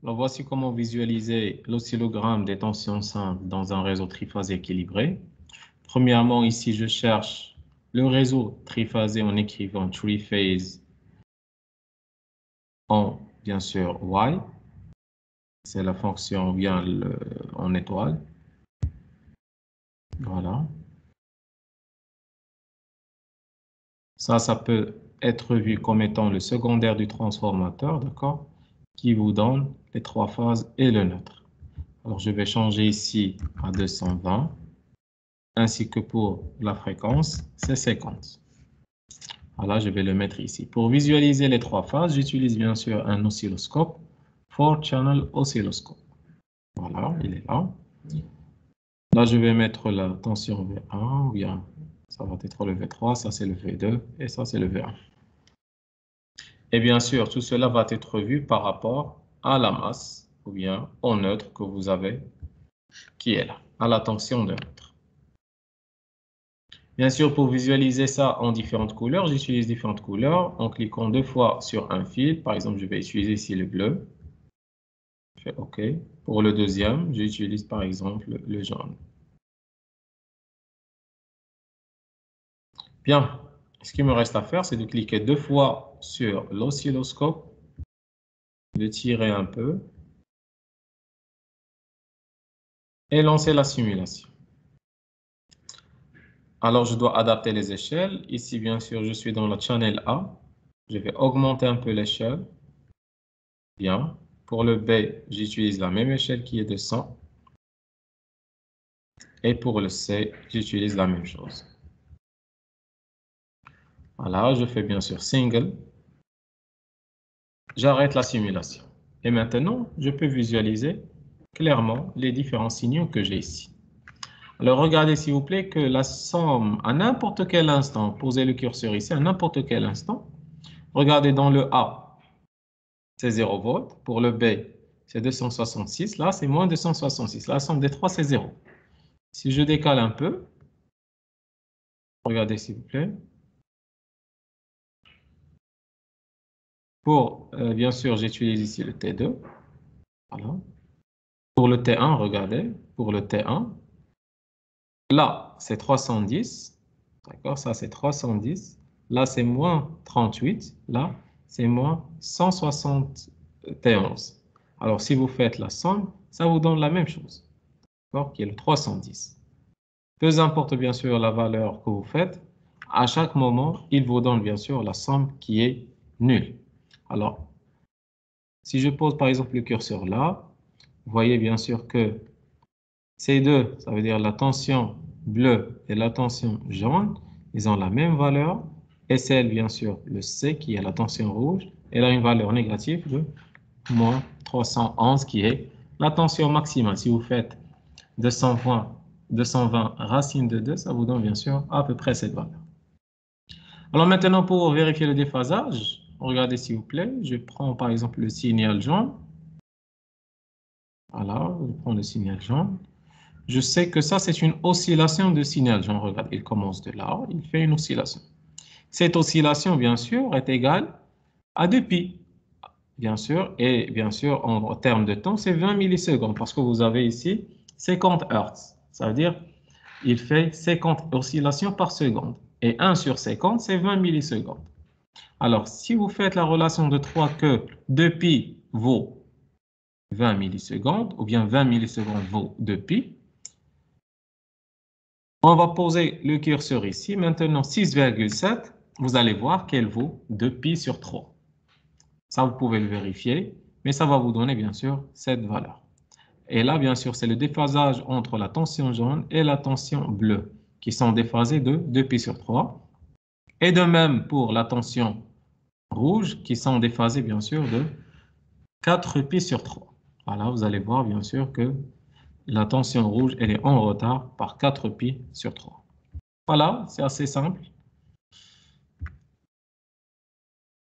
Alors, voici comment visualiser l'oscillogramme des tensions simples dans un réseau triphasé équilibré. Premièrement, ici, je cherche le réseau triphasé en écrivant three-phase en, bien sûr, Y. C'est la fonction bien en étoile. Voilà. Ça peut être vu comme étant le secondaire du transformateur, d'accord, qui vous donne les trois phases et le neutre. Alors, je vais changer ici à 220, ainsi que pour la fréquence, c'est 50. Voilà, je vais le mettre ici. Pour visualiser les trois phases, j'utilise bien sûr un oscilloscope, 4-channel oscilloscope. Voilà, il est là. Là, je vais mettre la tension V1, ou bien ça va être le V3, ça c'est le V2, et ça c'est le V1. Et bien sûr, tout cela va être vu par rapport à la masse, ou bien au neutre que vous avez, qui est là, à la tension neutre. Bien sûr, pour visualiser ça en différentes couleurs, j'utilise différentes couleurs en cliquant deux fois sur un fil. Par exemple, je vais utiliser ici le bleu. Je fais OK. Pour le deuxième, j'utilise par exemple le jaune. Bien, ce qu'il me reste à faire, c'est de cliquer deux fois sur l'oscilloscope, de tirer un peu et lancer la simulation. Alors, je dois adapter les échelles. Ici, bien sûr, je suis dans la channel A. Je vais augmenter un peu l'échelle. Bien. Pour le B, j'utilise la même échelle qui est de 100. Et pour le C, j'utilise la même chose. Voilà, je fais bien sûr single. J'arrête la simulation. Et maintenant, je peux visualiser clairement les différents signaux que j'ai ici. Alors, regardez s'il vous plaît que la somme, à n'importe quel instant, posez le curseur ici, à n'importe quel instant, regardez dans le A, c'est 0 volts. Pour le B, c'est 266. Là, c'est moins 266. La somme des trois, c'est 0. Si je décale un peu, regardez s'il vous plaît. Pour, bien sûr, j'utilise ici le T2. Voilà. Pour le T1, regardez, pour le T1, là, c'est 310. D'accord, ça, c'est 310. Là, c'est moins 38. Là, c'est moins 171. Alors, si vous faites la somme, ça vous donne la même chose, d'accord, qui est le 310. Peu importe, bien sûr, la valeur que vous faites, à chaque moment, il vous donne, bien sûr, la somme qui est nulle. Alors, si je pose, par exemple, le curseur là, vous voyez bien sûr que ces deux, ça veut dire la tension bleue et la tension jaune, ils ont la même valeur. Et celle, bien sûr, le C, qui est la tension rouge, elle a une valeur négative de moins 311, qui est la tension maximale. Si vous faites 220 racine de 2, ça vous donne bien sûr à peu près cette valeur. Alors maintenant, pour vérifier le déphasage, regardez s'il vous plaît, je prends par exemple le signal jaune. Voilà, je prends le signal jaune. Je sais que ça, c'est une oscillation de signal jaune. Regarde, il commence de là, il fait une oscillation. Cette oscillation, bien sûr, est égale à 2π, bien sûr. Et bien sûr, en termes de temps, c'est 20 millisecondes parce que vous avez ici 50 Hz. Ça veut dire il fait 50 oscillations par seconde. Et 1 sur 50, c'est 20 millisecondes. Alors, si vous faites la relation de 3 que 2π vaut 20 millisecondes, ou bien 20 millisecondes vaut 2π, on va poser le curseur ici. Maintenant, 6,7, vous allez voir qu'elle vaut 2π sur 3. Ça, vous pouvez le vérifier, mais ça va vous donner, bien sûr, cette valeur. Et là, bien sûr, c'est le déphasage entre la tension jaune et la tension bleue, qui sont déphasées de 2π sur 3. Et de même pour la tension rouge, qui sont déphasées, bien sûr, de 4π sur 3. Voilà, vous allez voir, bien sûr, que la tension rouge, elle est en retard par 4π sur 3. Voilà, c'est assez simple.